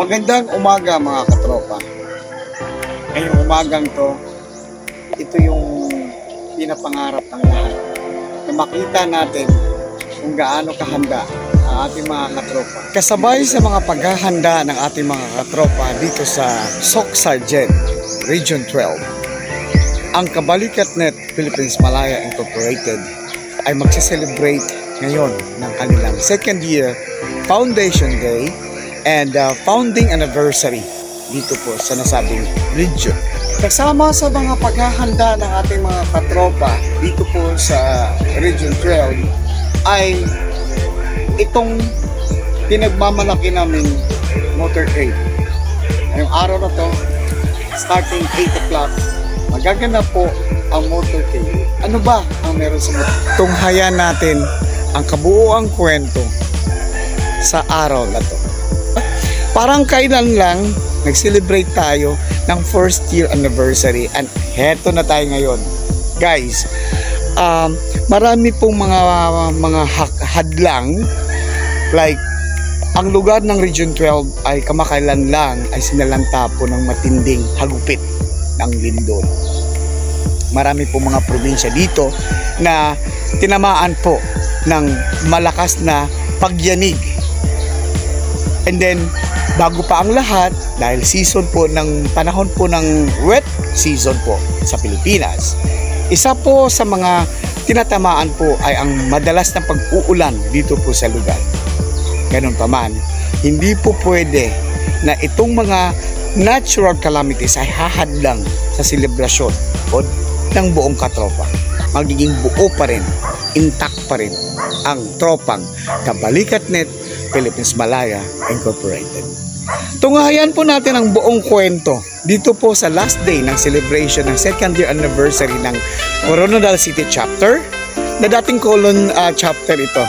Magandang umaga mga katropa. Ngayong umagang to, ito yung pinapangarap ng lahat. Na makita natin kung gaano kahanda ang ating mga katropa. Kasabay sa mga paghahanda ng ating mga katropa dito sa Sok Sargent, Region 12, ang Kabalikat-Net Philippines Malaya Incorporated ay magsiselebrate ngayon ng kanilang second year Foundation Day and founding anniversary dito po sa nasabing region. Kasama sa mga paghahanda ng ating mga katropa dito po sa Region 12 ay itong pinagmamalaki naming motorcade. Ngayong araw na to, starting 8 o'clock, magaganap po ang motorcade. Ano ba ang meron sa motorcade? Tunghayan natin ang kabuuang kwento sa araw na to. Parang kailan lang nag-celebrate tayo ng first year anniversary and heto na tayo ngayon. Guys, marami pong mga hadlang, like ang lugar ng Region 12 ay kamakailan lang ay sinalanta po ng matinding hagupit ng lindol. Marami pong mga probinsya dito na tinamaan po ng malakas na pagyanig. And then bago pa ang lahat, dahil season po ng panahon po ng wet season po sa Pilipinas, isa po sa mga tinatamaan po ay ang madalas na pag-uulan dito po sa lugar. Ganun pa man, hindi po pwede na itong mga natural calamities ay hahadlang sa selebrasyon o ng buong katropa. Magiging buo pa rin, intact pa rin ang tropang Kabalikat-Net Philippines Malaya Incorporated. Tunghayan po natin ang buong kwento dito po sa last day ng celebration ng second year anniversary ng Coronadal City Chapter na dating Colon Chapter ito.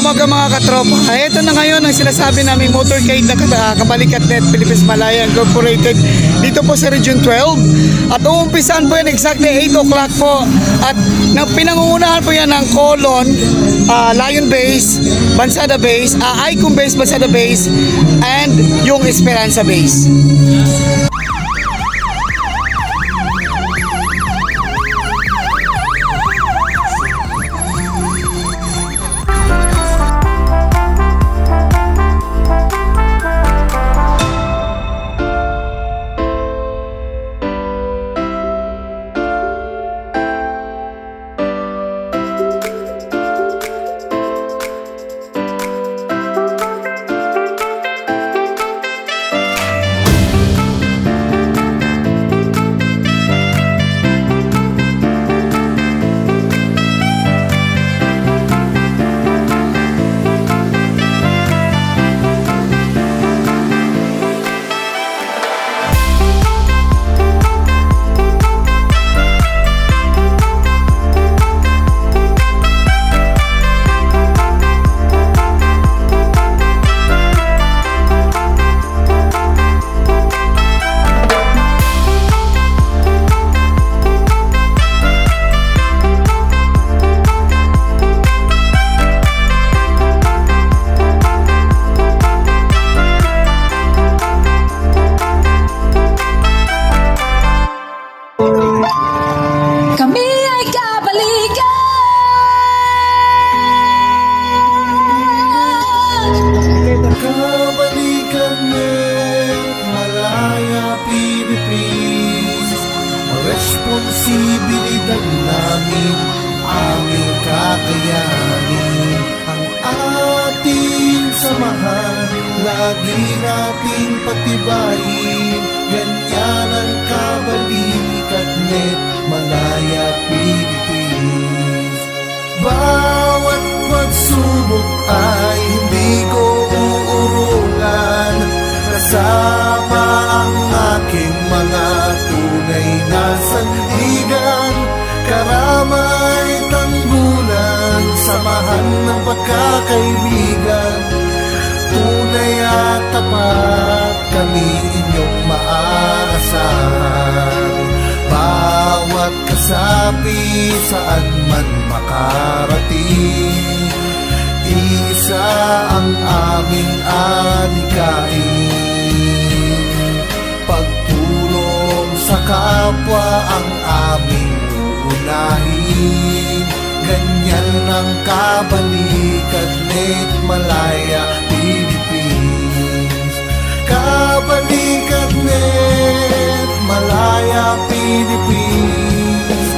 Umaga mga katropa. Ito na ngayon ang sinasabi namin motorcade ng Kabalikat-Net Philippines Malaya Incorporated dito po sa Region 12. At uumpisan po yan exactly 8 o'clock po. At pinangungunahan po yan ng Colon, Lion Base, Bansada Base, Icon Base, Bansada Base, and yung Esperanza Base. Kabalikat-Net Malaya Philippines, responsibilidad namin, aming kakayanin, ang ating samahan, lagi nating patibayin, ganyan ang Kabalikat-Net Malaya Philippines. Bawat pagsubok ay hindi ko uurungan, kasama ang aking mga tunay na sandigan, karamay tanggulan, samahan ng pagkakaibigan, tunay at tapat kami inyong maaasahan. Bawat kasama kasapi saan man makarating, isa ang aming adhikain. Pagtulong sa kapwa ang aming unahin, ganyan ang kabalikat net Malaya Philippines. Kabalikat net Malaya Philippines,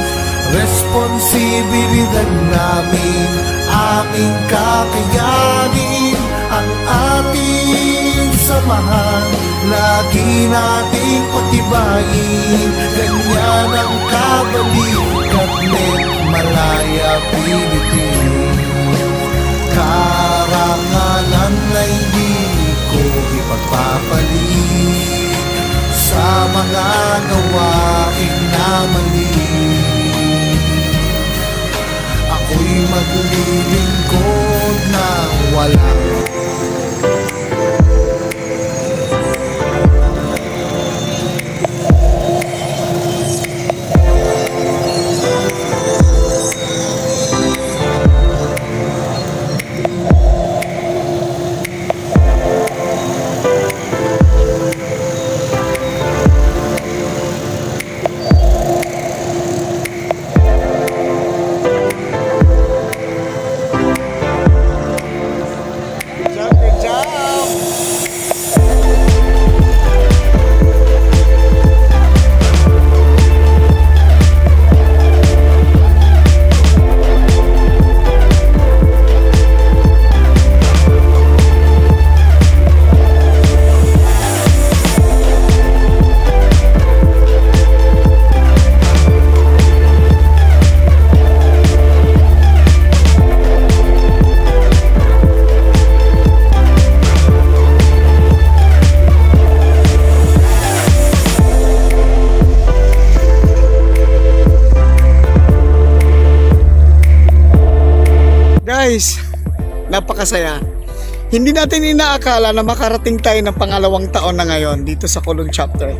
responsibilidad namin, aming kakayanin, ang ating samahan, lagi nating patibayin, ganyan ang kabalikat net Malaya Philippines. Karangalan ay di ko ipagpapalit sa mga gawain na mali. Ako'y maglilingkod ng walang guys, napakasaya. Hindi natin inaakala na makarating tayo ng pangalawang taon na ngayon dito sa Coulon Chapter.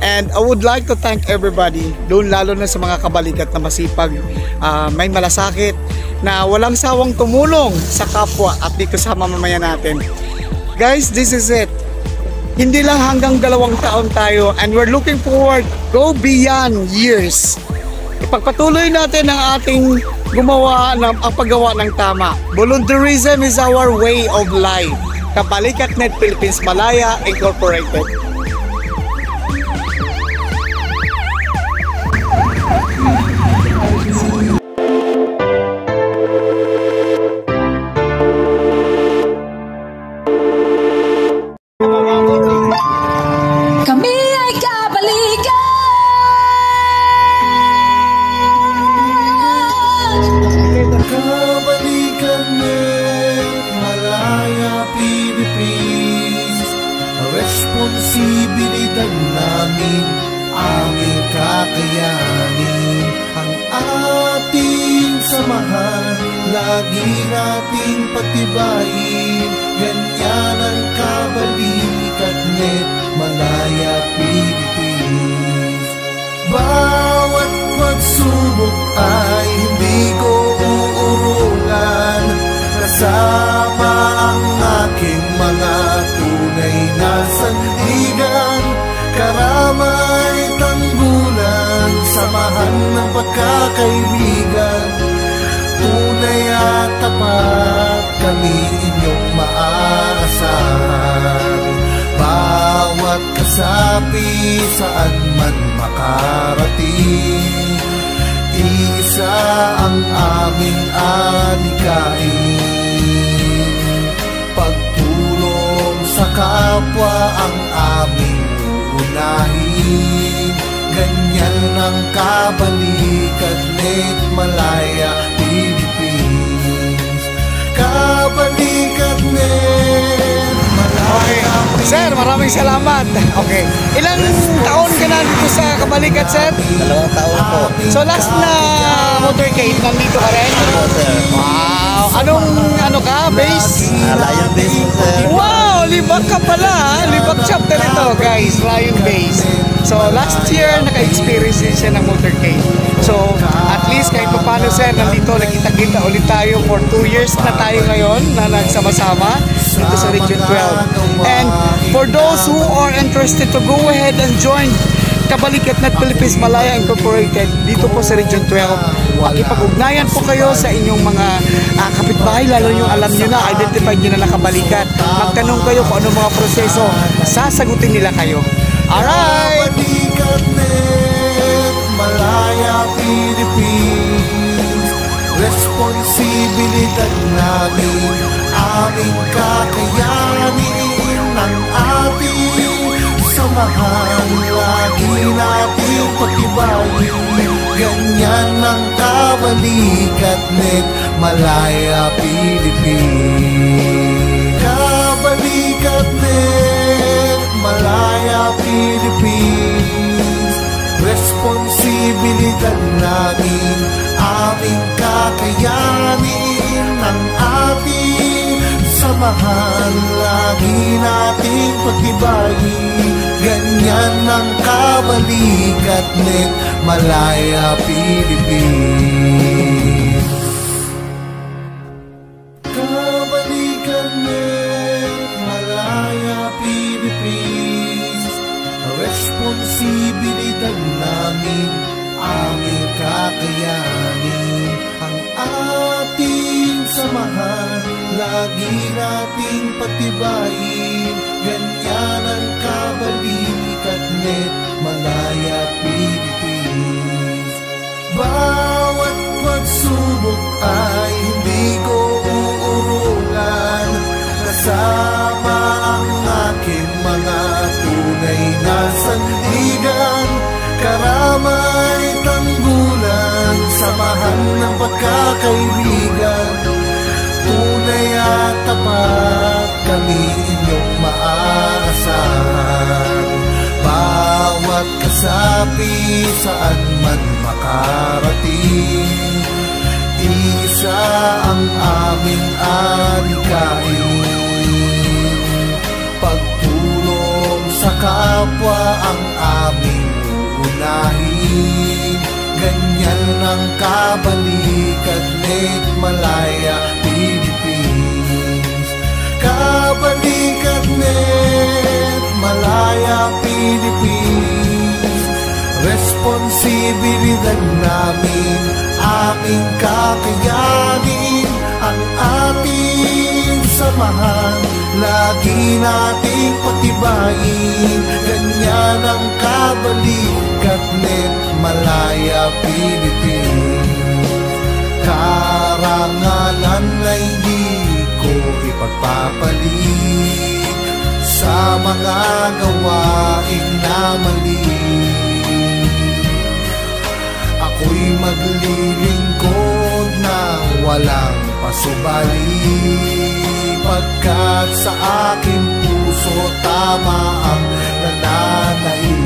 And I would like to thank everybody, doon lalo na sa mga kabalikat na masipag, may malasakit, na walang sawang tumulong sa kapwa at dito sa mamamayan natin. Guys, this is it. Hindi lang hanggang 2 taon tayo, and we're looking forward, go beyond years. Ipagpatuloy natin ang ating ang paggawa ng tama. Volunteerism is our way of life. Kabalikat Net Philippines Malaya Incorporated. Kami ay kabalikan. Kabalikan net Malaya Philippines, responsibilidad namin, aming kakayanin, ang ating samahan, lagi nating patibayin, ganyan ang kabalikat net Malaya Philippines. Bawat pagsubok ay hindi ko uurungan, kasama ang aking mga tunay na sandigan, karamay tanggulan, samahan ng pagkakaibigan, tunay at tapat kami inyong maaasahan. Bawat kasapi saan man makarating, isa ang aming adhikain. Pagtulong sa kapwa ang aming unahin, ganyan ang kabalikat net Malaya Philippines. Kabalikat net Malaya Philippines. Sir, maraming salamat. Okay. Ilang taon ka na dito sa kabalikat, sir? 2 taon po. So last na motorcade, nandito ka rin? Opo, sir. Wow! Ano ka? Base? Lion base po, sir. Wow! Libak ka pala, ha? Libak chapter ito, guys. Lion Base. So last year, naka-experience din siya ng motorcade. So at least kahit pa paano sir, nandito nakita-kita ulit tayo for 2 years na tayo ngayon na nagsama-sama dito sa Region 12. And for those who are interested to go ahead and join Kabalikatnet Philippines Malaya Incorporated dito po sa Region 12. Makipag-ugnayan po kayo sa inyong mga kapitbahay, lalo yung alam nyo na, identify nyo na nakabalikat. Magtanong kayo kung anong mga proseso, sasagutin nila kayo. Alright! Kabalikatnet Malaya Philippines, responsibilidad namin, aming kakayanin ng ating samahan, lagi nating pagtibayin. Ganyan ang Kabalikatnet Malaya Philippines. Kabalikatnet Malaya Philippines, responsibilidad namin, aming kakayanin ng ating samahan, lagi nating pagtibayin. Ganyan ang Kabalikatnet Malaya Philippines. Kabalikatnet Malaya Philippines, responsibilidad namin, aming kakayanin, ang ating samahan, lagi nating patibayin. Ganyan ang Kabalikatnet Malaya Philippines. Bawat pagsubok ay hindi ko uurungan, kasama ang aking mga tunay na sandigan. Karamay tanggulan, samahan ng pagkakaibigan, tunay at tapat kami inyong maaasahan. Bawat kasapi saan man makarating, isa ang aming adhikain. Pagtulong sa kapwa ang aming unahin. Ganyan ang Kabalikatnet Malaya Philippines. Kabalikatnet Malaya Philippines, responsibilidad namin, aming kakayanin, ang ating samahan, lagi nating patibayin. Ganyan ang Kabalikatnet Malaya Philippines. Karangalan ay di ko ipagpapalit sa mga gawain na mali. Ako'y maglilingkod ng walang pasubali, pagkat sa aking puso tama ang nananaig.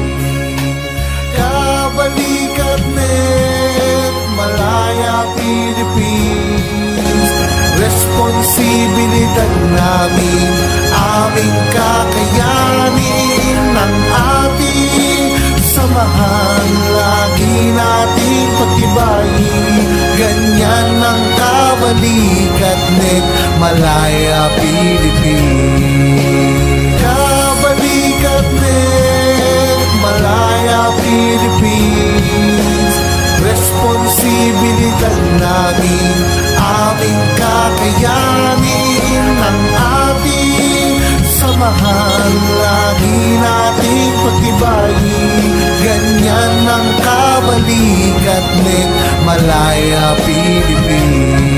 Kabalikatnet Malaya Philippines, responsibilidad namin, aming kakayanin, ang ating samahan, lagi nating pagtibayin. Ganyan ang Kabalikatnet Malaya Philippines. Kabalikatnet Malaya Philippines, responsibilidad namin, aming kakayanin, ang ating samahan, lagi nating pagtibayin. Ganyan ang Kabalikatnet Malaya Philippines.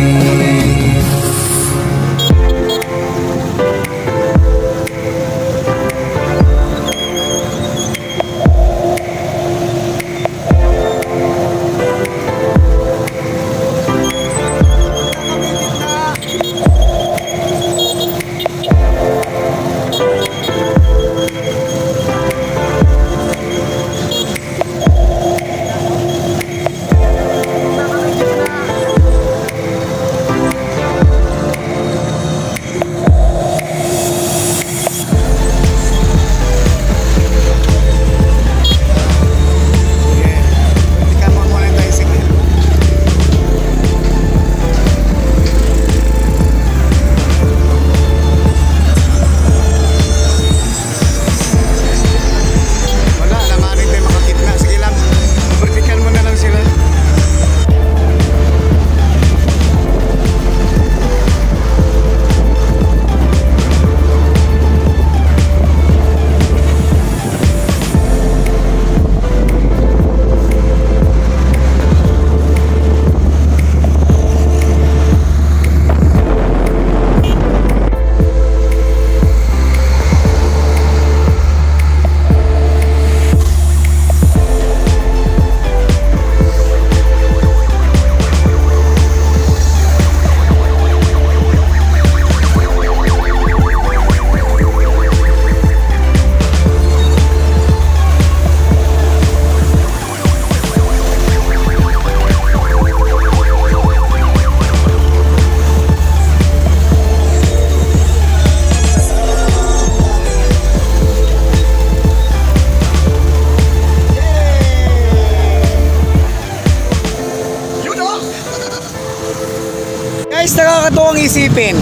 katotoong isipin,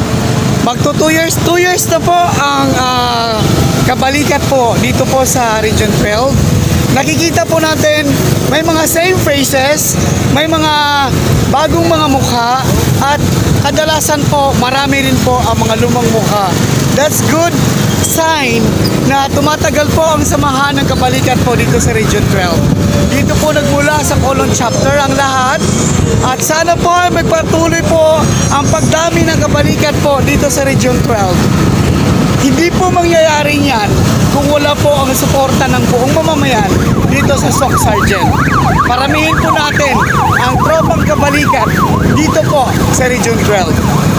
magto 2 years na po ang kabalikat po dito po sa Region 12. Nakikita po natin may mga same faces, may mga bagong mga mukha, at kadalasan po marami rin po ang mga lumang mukha. That's good sign na tumatagal po ang samahan ng kabalikat po dito sa Region 12. Dito po nagmula sa Colon Chapter ang lahat, at sana po ay magpatuloy po ang pagdami ng kabalikat po dito sa Region 12. Hindi po mangyayari yan kung wala po ang suporta ng buong mamamayan dito sa SOC Sergeant. Paramihin po natin ang tropang kabalikat dito po sa Region 12.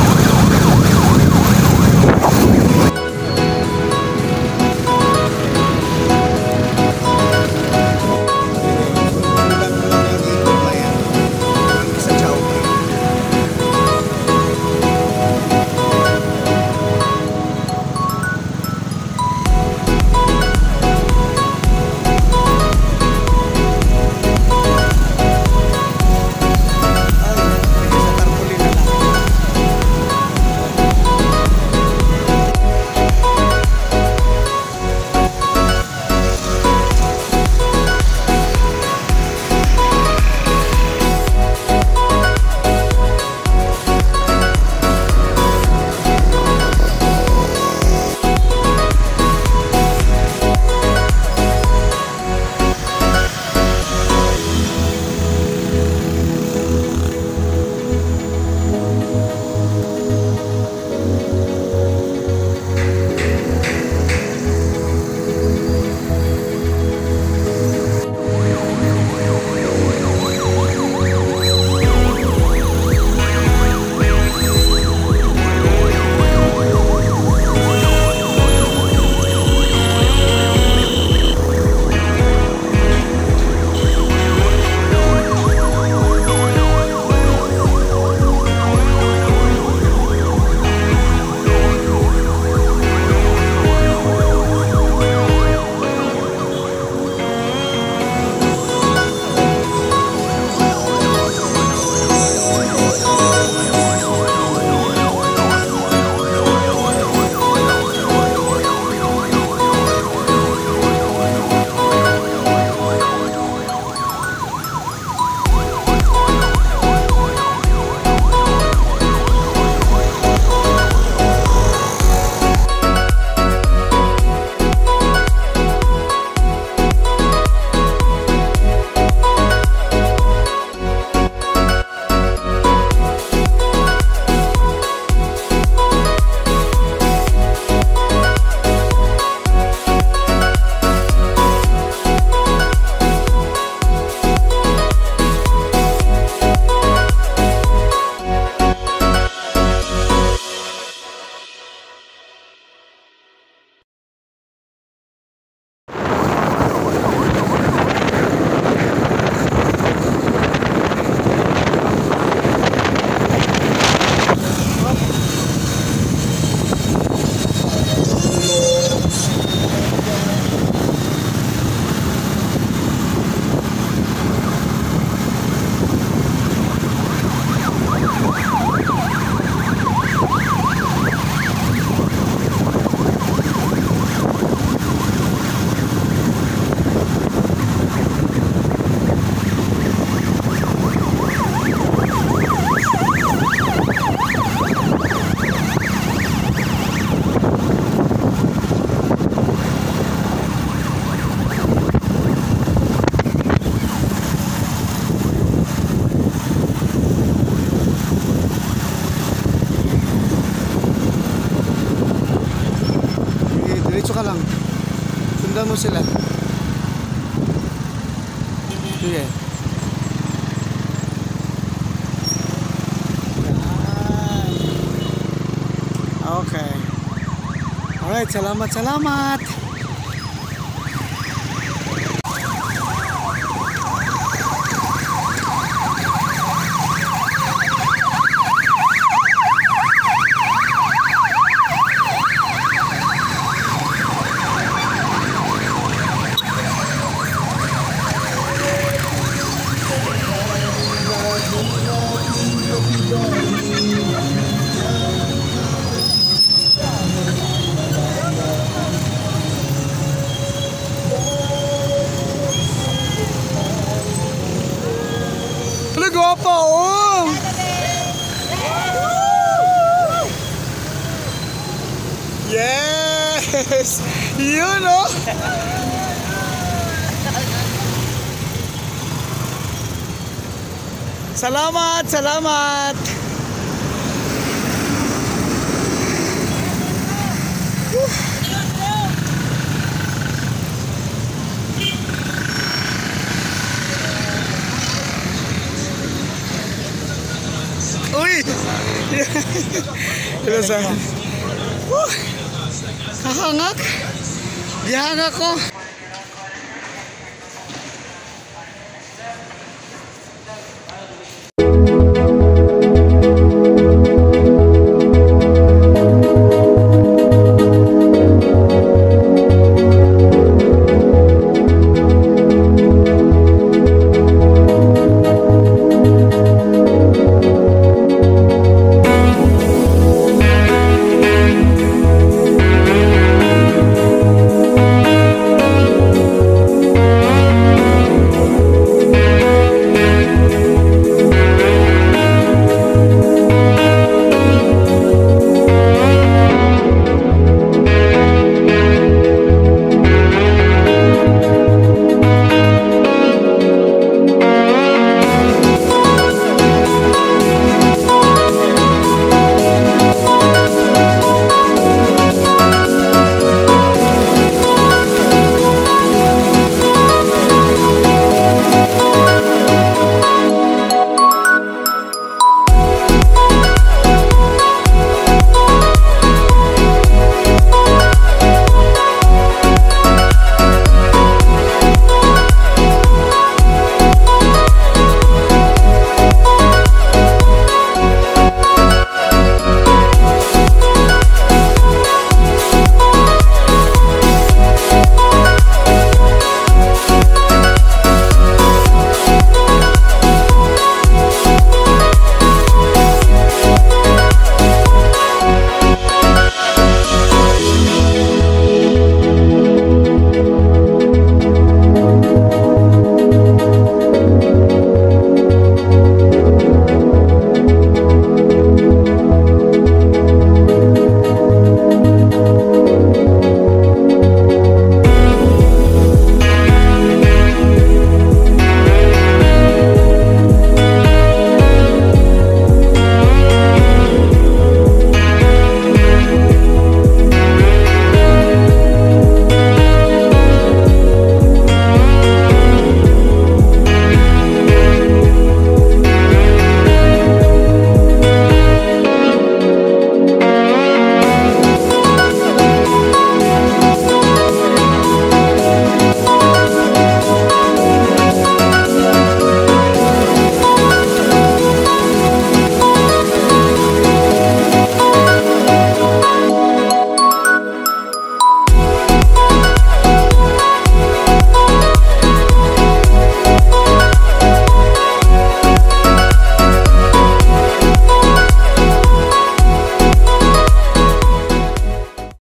Sundan mo sila. Sige. Okay. Alright, salamat. tropa, oh! Yes! Yun, oh! Salamat, salamat! Uy! Ilan sa... Kakangak! Gihangak ko!